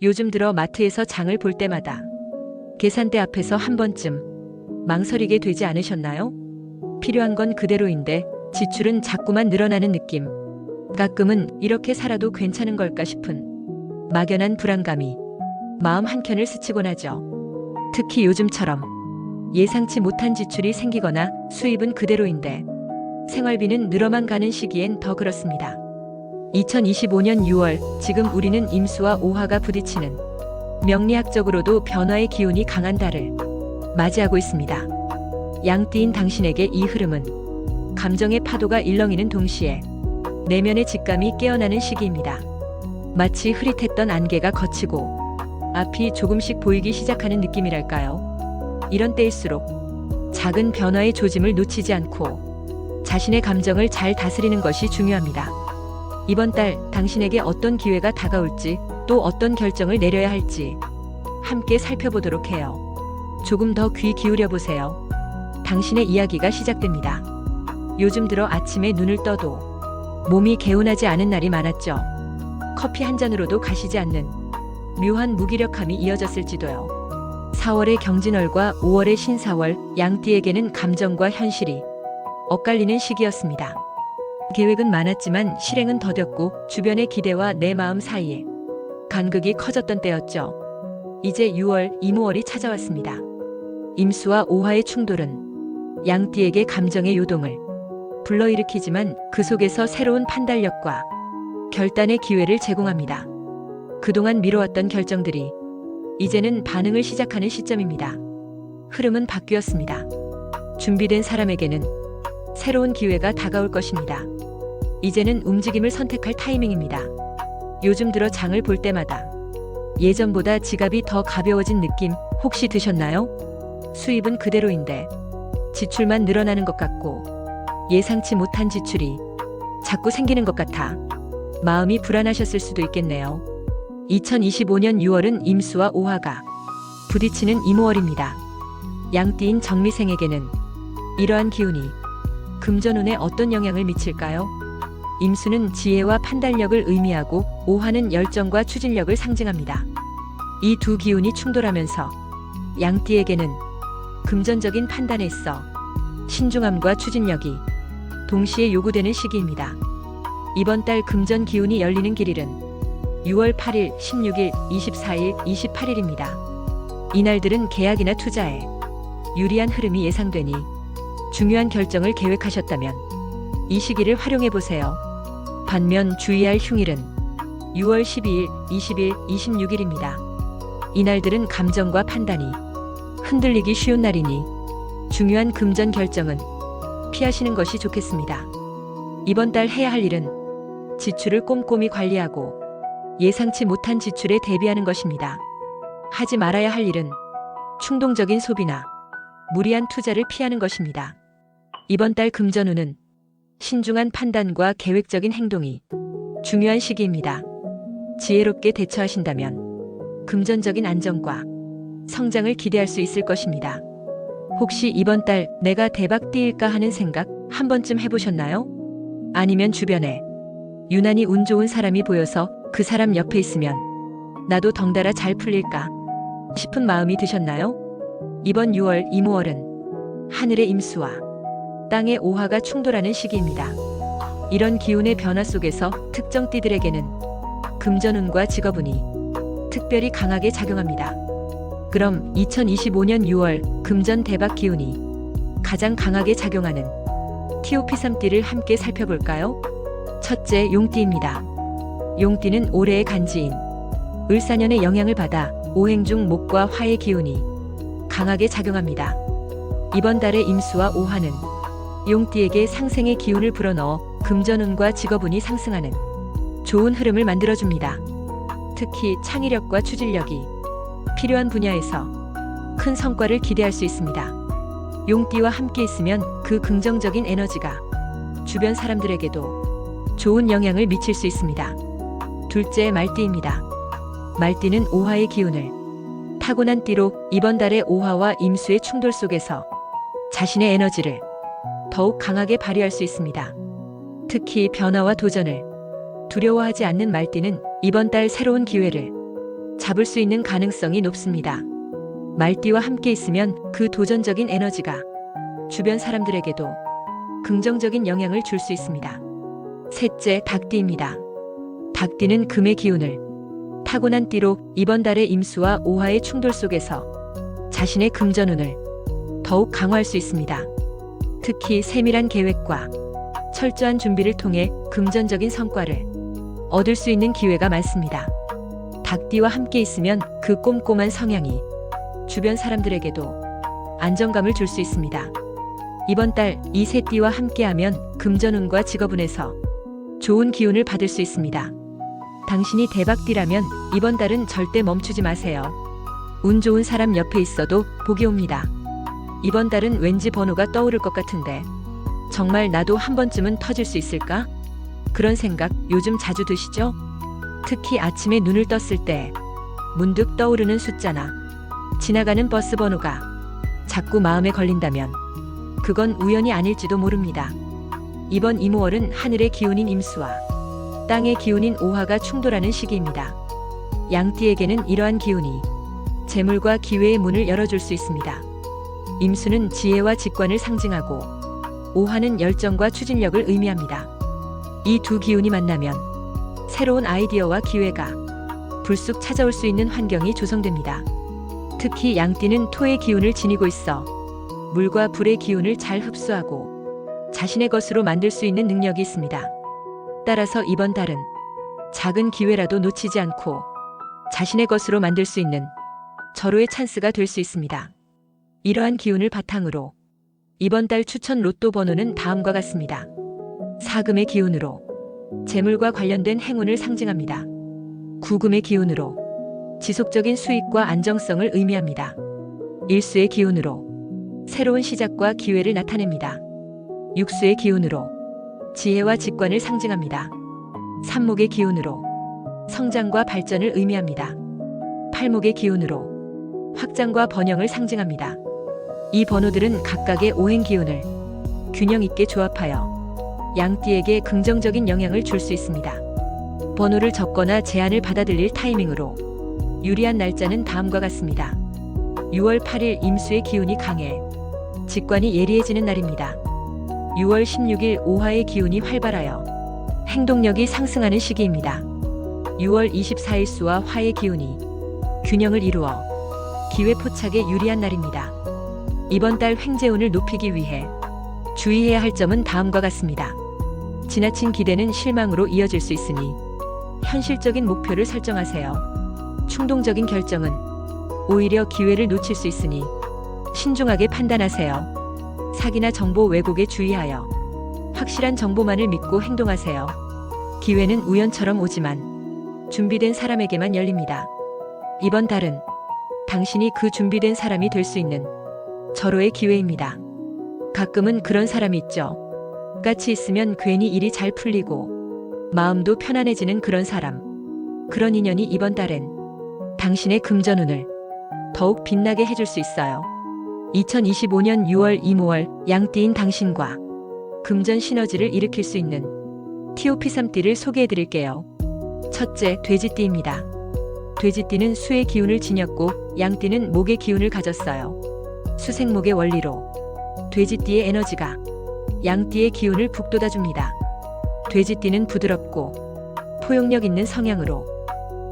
요즘 들어 마트에서 장을 볼 때마다 계산대 앞에서 한 번쯤 망설이게 되지 않으셨나요? 필요한 건 그대로인데 지출은 자꾸만 늘어나는 느낌. 가끔은 이렇게 살아도 괜찮은 걸까 싶은 막연한 불안감이 마음 한켠을 스치곤 하죠. 특히 요즘처럼 예상치 못한 지출이 생기거나 수입은 그대로인데 생활비는 늘어만 가는 시기엔 더 그렇습니다. 2025년 6월, 지금 우리는 임수와 오화가 부딪히는 명리학적으로도 변화의 기운이 강한 달을 맞이하고 있습니다. 양띠인 당신에게 이 흐름은 감정의 파도가 일렁이는 동시에 내면의 직감이 깨어나는 시기입니다. 마치 흐릿했던 안개가 걷히고 앞이 조금씩 보이기 시작하는 느낌이랄까요? 이런 때일수록 작은 변화의 조짐을 놓치지 않고 자신의 감정을 잘 다스리는 것이 중요합니다. 이번 달 당신에게 어떤 기회가 다가올지, 또 어떤 결정을 내려야 할지 함께 살펴보도록 해요. 조금 더 귀 기울여 보세요. 당신의 이야기가 시작됩니다. 요즘 들어 아침에 눈을 떠도 몸이 개운하지 않은 날이 많았죠. 커피 한 잔으로도 가시지 않는 묘한 무기력함이 이어졌을지도요. 4월의 경진월과 5월의 신사월, 양띠에게는 감정과 현실이 엇갈리는 시기였습니다. 계획은 많았지만 실행은 더뎠고 주변의 기대와 내 마음 사이에 간극이 커졌던 때였죠. 이제 6월, 임오월이 찾아왔습니다. 임수와 오화의 충돌은 양띠에게 감정의 요동을 불러일으키지만 그 속에서 새로운 판단력과 결단의 기회를 제공합니다. 그동안 미뤄왔던 결정들이 이제는 반응을 시작하는 시점입니다. 흐름은 바뀌었습니다. 준비된 사람에게는 새로운 기회가 다가올 것입니다. 이제는 움직임을 선택할 타이밍입니다. 요즘 들어 장을 볼 때마다 예전보다 지갑이 더 가벼워진 느낌 혹시 드셨나요? 수입은 그대로인데 지출만 늘어나는 것 같고 예상치 못한 지출이 자꾸 생기는 것 같아 마음이 불안하셨을 수도 있겠네요. 2025년 6월은 임수와 오화가 부딪히는 임오월입니다. 양띠인 정미생에게는 이러한 기운이 금전운에 어떤 영향을 미칠까요? 임수는 지혜와 판단력을 의미하고 오화는 열정과 추진력을 상징합니다. 이 두 기운이 충돌하면서 양띠에게는 금전적인 판단에 있어 신중함과 추진력이 동시에 요구되는 시기입니다. 이번 달 금전 기운이 열리는 길일은 6월 8일, 16일, 24일, 28일입니다. 이날들은 계약이나 투자에 유리한 흐름이 예상되니 중요한 결정을 계획하셨다면 이 시기를 활용해 보세요. 반면 주의할 흉일은 6월 12일, 20일, 26일입니다. 이날들은 감정과 판단이 흔들리기 쉬운 날이니 중요한 금전 결정은 피하시는 것이 좋겠습니다. 이번 달 해야 할 일은 지출을 꼼꼼히 관리하고 예상치 못한 지출에 대비하는 것입니다. 하지 말아야 할 일은 충동적인 소비나 무리한 투자를 피하는 것입니다. 이번 달 금전운은 신중한 판단과 계획적인 행동이 중요한 시기입니다. 지혜롭게 대처하신다면 금전적인 안정과 성장을 기대할 수 있을 것입니다. 혹시 이번 달 내가 대박 띠일까 하는 생각 한 번쯤 해보셨나요? 아니면 주변에 유난히 운 좋은 사람이 보여서 그 사람 옆에 있으면 나도 덩달아 잘 풀릴까 싶은 마음이 드셨나요? 이번 6월, 임오월은 하늘의 임수와 땅의 오화가 충돌하는 시기입니다. 이런 기운의 변화 속에서 특정 띠들에게는 금전운과 직업운이 특별히 강하게 작용합니다. 그럼 2025년 6월 금전 대박 기운이 가장 강하게 작용하는 TOP3띠를 함께 살펴볼까요? 첫째, 용띠입니다. 용띠는 올해의 간지인 을사년의 영향을 받아 오행중 목과 화의 기운이 강하게 작용합니다. 이번 달의 임수와 오화는 용띠에게 상생의 기운을 불어넣어 금전운과 직업운이 상승하는 좋은 흐름을 만들어줍니다. 특히 창의력과 추진력이 필요한 분야에서 큰 성과를 기대할 수 있습니다. 용띠와 함께 있으면 그 긍정적인 에너지가 주변 사람들에게도 좋은 영향을 미칠 수 있습니다. 둘째, 말띠입니다. 말띠는 오화의 기운을 타고난 띠로 이번 달의 오화와 임수의 충돌 속에서 자신의 에너지를 더욱 강하게 발휘할 수 있습니다. 특히 변화와 도전을 두려워하지 않는 말띠는 이번 달 새로운 기회를 잡을 수 있는 가능성이 높습니다. 말띠와 함께 있으면 그 도전적인 에너지가 주변 사람들에게도 긍정적인 영향을 줄 수 있습니다. 셋째, 닭띠입니다. 닭띠는 금의 기운을 타고난 띠로 이번 달의 임수와 오화의 충돌 속에서 자신의 금전운을 더욱 강화할 수 있습니다. 특히 세밀한 계획과 철저한 준비를 통해 금전적인 성과를 얻을 수 있는 기회가 많습니다. 닭띠와 함께 있으면 그 꼼꼼한 성향이 주변 사람들에게도 안정감을 줄 수 있습니다. 이번 달 이 세 띠와 함께하면 금전운과 직업운에서 좋은 기운을 받을 수 있습니다. 당신이 대박띠라면 이번 달은 절대 멈추지 마세요. 운 좋은 사람 옆에 있어도 복이 옵니다. 이번 달은 왠지 번호가 떠오를 것 같은데 정말 나도 한 번쯤은 터질 수 있을까? 그런 생각 요즘 자주 드시죠? 특히 아침에 눈을 떴을 때 문득 떠오르는 숫자나 지나가는 버스 번호가 자꾸 마음에 걸린다면 그건 우연이 아닐지도 모릅니다. 이번 이모월은 하늘의 기운인 임수와 땅의 기운인 오화가 충돌하는 시기입니다. 양띠에게는 이러한 기운이 재물과 기회의 문을 열어줄 수 있습니다. 임수는 지혜와 직관을 상징하고 오화는 열정과 추진력을 의미합니다. 이 두 기운이 만나면 새로운 아이디어와 기회가 불쑥 찾아올 수 있는 환경이 조성됩니다. 특히 양띠는 토의 기운을 지니고 있어 물과 불의 기운을 잘 흡수하고 자신의 것으로 만들 수 있는 능력이 있습니다. 따라서 이번 달은 작은 기회라도 놓치지 않고 자신의 것으로 만들 수 있는 절호의 찬스가 될 수 있습니다. 이러한 기운을 바탕으로 이번 달 추천 로또 번호는 다음과 같습니다. 사금의 기운으로 재물과 관련된 행운을 상징합니다. 구금의 기운으로 지속적인 수익과 안정성을 의미합니다. 일수의 기운으로 새로운 시작과 기회를 나타냅니다. 육수의 기운으로 지혜와 직관을 상징합니다. 삼목의 기운으로 성장과 발전을 의미합니다. 팔목의 기운으로 확장과 번영을 상징합니다. 이 번호들은 각각의 오행 기운을 균형 있게 조합하여 양띠에게 긍정적인 영향을 줄 수 있습니다. 번호를 적거나 제안을 받아들일 타이밍으로 유리한 날짜는 다음과 같습니다. 6월 8일 임수의 기운이 강해 직관이 예리해지는 날입니다. 6월 16일 오화의 기운이 활발하여 행동력이 상승하는 시기입니다. 6월 24일 수와 화의 기운이 균형을 이루어 기회 포착에 유리한 날입니다. 이번 달 횡재운을 높이기 위해 주의해야 할 점은 다음과 같습니다. 지나친 기대는 실망으로 이어질 수 있으니 현실적인 목표를 설정하세요. 충동적인 결정은 오히려 기회를 놓칠 수 있으니 신중하게 판단하세요. 사기나 정보 왜곡에 주의하여 확실한 정보만을 믿고 행동하세요. 기회는 우연처럼 오지만 준비된 사람에게만 열립니다. 이번 달은 당신이 그 준비된 사람이 될 수 있는 절호의 기회입니다. 가끔은 그런 사람이 있죠. 같이 있으면 괜히 일이 잘 풀리고 마음도 편안해지는 그런 사람. 그런 인연이 이번 달엔 당신의 금전운을 더욱 빛나게 해줄 수 있어요. 2025년 6월 이모월 양띠인 당신과 금전 시너지를 일으킬 수 있는 TOP3띠를 소개해드릴게요. 첫째, 돼지띠입니다. 돼지띠는 수의 기운을 지녔고 양띠는 목의 기운을 가졌어요. 수생목의 원리로 돼지띠의 에너지가 양띠의 기운을 북돋아줍니다. 돼지띠는 부드럽고 포용력 있는 성향으로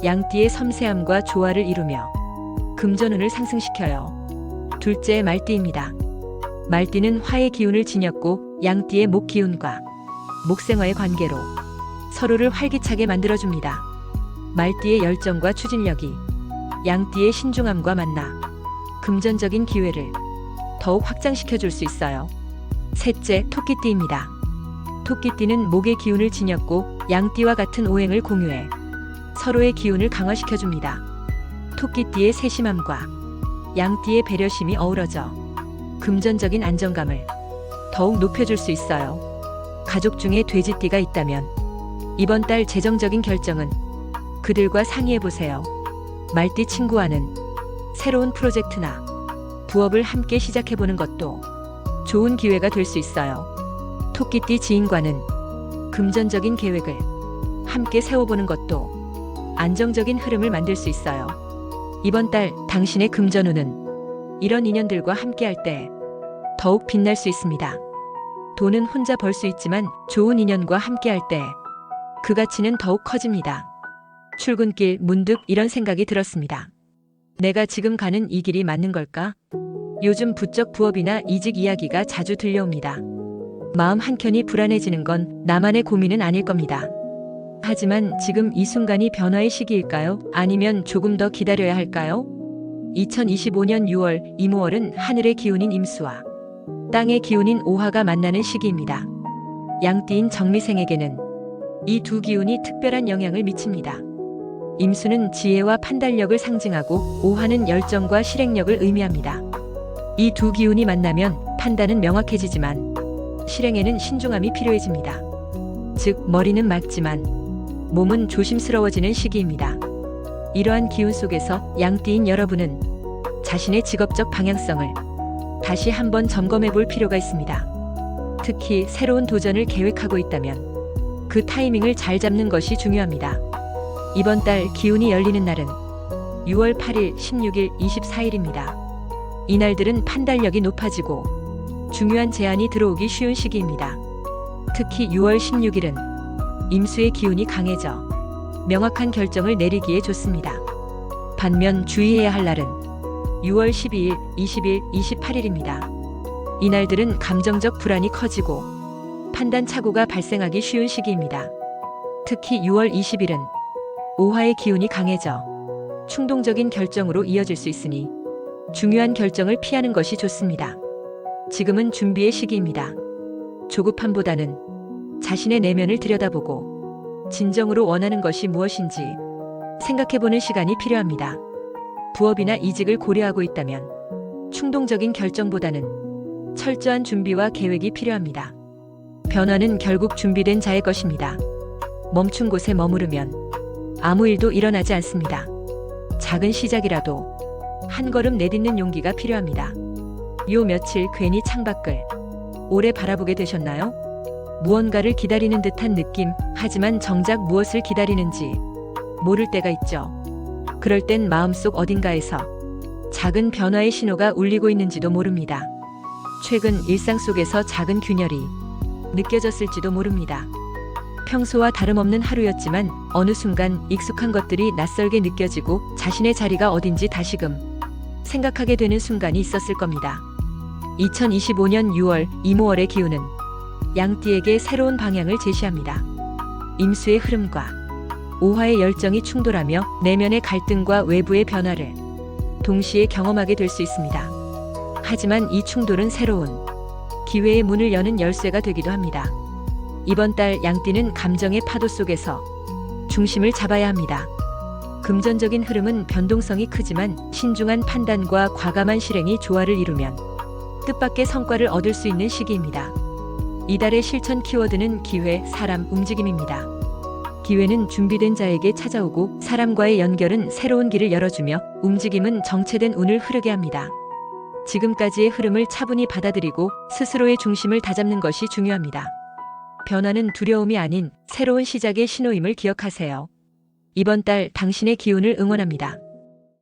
양띠의 섬세함과 조화를 이루며 금전운을 상승시켜요. 둘째, 말띠입니다. 말띠는 화의 기운을 지녔고 양띠의 목 기운과 목생화의 관계로 서로를 활기차게 만들어줍니다. 말띠의 열정과 추진력이 양띠의 신중함과 만나 금전적인 기회를 더욱 확장시켜줄 수 있어요. 셋째, 토끼띠입니다. 토끼띠는 목의 기운을 지녔고 양띠와 같은 오행을 공유해 서로의 기운을 강화시켜줍니다. 토끼띠의 세심함과 양띠의 배려심이 어우러져 금전적인 안정감을 더욱 높여줄 수 있어요. 가족 중에 돼지띠가 있다면 이번 달 재정적인 결정은 그들과 상의해보세요. 말띠 친구와는 새로운 프로젝트나 부업을 함께 시작해보는 것도 좋은 기회가 될 수 있어요. 토끼띠 지인과는 금전적인 계획을 함께 세워보는 것도 안정적인 흐름을 만들 수 있어요. 이번 달 당신의 금전운은 이런 인연들과 함께할 때 더욱 빛날 수 있습니다. 돈은 혼자 벌 수 있지만 좋은 인연과 함께할 때 그 가치는 더욱 커집니다. 출근길 문득 이런 생각이 들었습니다. 내가 지금 가는 이 길이 맞는 걸까? 요즘 부쩍 부업이나 이직 이야기가 자주 들려옵니다. 마음 한켠이 불안해지는 건 나만의 고민은 아닐 겁니다. 하지만 지금 이 순간이 변화의 시기일까요? 아니면 조금 더 기다려야 할까요? 2025년 6월, 이모월은 하늘의 기운인 임수와 땅의 기운인 오화가 만나는 시기입니다. 양띠인 정미생에게는 이 두 기운이 특별한 영향을 미칩니다. 임수는 지혜와 판단력을 상징하고 오화는 열정과 실행력을 의미합니다. 이 두 기운이 만나면 판단은 명확해지지만 실행에는 신중함이 필요해집니다. 즉, 머리는 맑지만 몸은 조심스러워지는 시기입니다. 이러한 기운 속에서 양띠인 여러분은 자신의 직업적 방향성을 다시 한번 점검해 볼 필요가 있습니다. 특히 새로운 도전을 계획하고 있다면 그 타이밍을 잘 잡는 것이 중요합니다. 이번 달 기운이 열리는 날은 6월 8일, 16일, 24일입니다. 이날들은 판단력이 높아지고 중요한 제안이 들어오기 쉬운 시기입니다. 특히 6월 16일은 임수의 기운이 강해져 명확한 결정을 내리기에 좋습니다. 반면 주의해야 할 날은 6월 12일, 20일, 28일입니다. 이날들은 감정적 불안이 커지고 판단 착오가 발생하기 쉬운 시기입니다. 특히 6월 20일은 오화의 기운이 강해져 충동적인 결정으로 이어질 수 있으니 중요한 결정을 피하는 것이 좋습니다. 지금은 준비의 시기입니다. 조급함보다는 자신의 내면을 들여다보고 진정으로 원하는 것이 무엇인지 생각해보는 시간이 필요합니다. 부업이나 이직을 고려하고 있다면 충동적인 결정보다는 철저한 준비와 계획이 필요합니다. 변화는 결국 준비된 자의 것입니다. 멈춘 곳에 머무르면 아무 일도 일어나지 않습니다. 작은 시작이라도 한 걸음 내딛는 용기가 필요합니다. 요 며칠 괜히 창밖을 오래 바라보게 되셨나요? 무언가를 기다리는 듯한 느낌, 하지만 정작 무엇을 기다리는지 모를 때가 있죠. 그럴 땐 마음속 어딘가에서 작은 변화의 신호가 울리고 있는지도 모릅니다. 최근 일상 속에서 작은 균열이 느껴졌을지도 모릅니다. 평소와 다름없는 하루였지만 어느 순간 익숙한 것들이 낯설게 느껴지고 자신의 자리가 어딘지 다시금 생각하게 되는 순간이 있었을 겁니다. 2025년 6월, 이모월의 기운은 양띠에게 새로운 방향을 제시합니다. 임수의 흐름과 오화의 열정이 충돌하며 내면의 갈등과 외부의 변화를 동시에 경험하게 될 수 있습니다. 하지만 이 충돌은 새로운 기회의 문을 여는 열쇠가 되기도 합니다. 이번 달 양띠는 감정의 파도 속에서 중심을 잡아야 합니다. 금전적인 흐름은 변동성이 크지만 신중한 판단과 과감한 실행이 조화를 이루면 뜻밖의 성과를 얻을 수 있는 시기입니다. 이달의 실천 키워드는 기회, 사람, 움직임입니다. 기회는 준비된 자에게 찾아오고 사람과의 연결은 새로운 길을 열어주며 움직임은 정체된 운을 흐르게 합니다. 지금까지의 흐름을 차분히 받아들이고 스스로의 중심을 다잡는 것이 중요합니다. 변화는 두려움이 아닌 새로운 시작의 신호임을 기억하세요. 이번 달 당신의 기운을 응원합니다.